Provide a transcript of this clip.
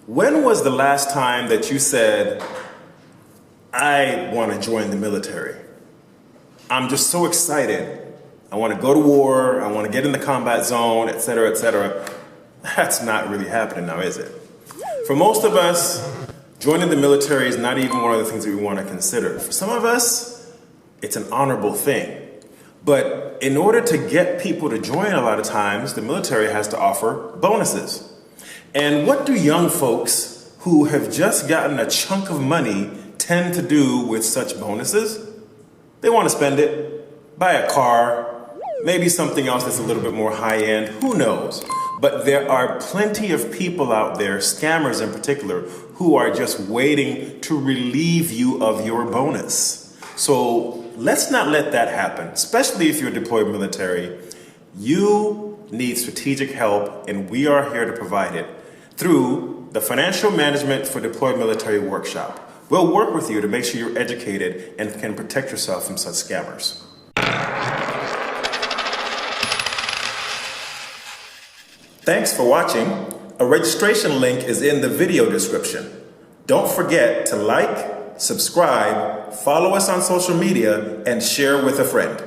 When was the last time that you said, I want to join the military? I'm just so excited. I want to go to war. I want to get in the combat zone, etc., etc. That's not really happening now, is it? For most of us, joining the military is not even one of the things that we want to consider. For some of us, it's an honorable thing. But in order to get people to join, a lot of times, the military has to offer bonuses. And what do young folks who have just gotten a chunk of money tend to do with such bonuses? They want to spend it, buy a car, maybe something else that's a little bit more high-end, who knows? But there are plenty of people out there, scammers in particular, who are just waiting to relieve you of your bonus. So let's not let that happen, especially if you're deployed military. You need strategic help, and we are here to provide it through the Financial Management for Deployed Military Workshop. We'll work with you to make sure you're educated and can protect yourself from such scammers. Thanks for watching. A registration link is in the video description. Don't forget to like, subscribe, follow us on social media, and share with a friend.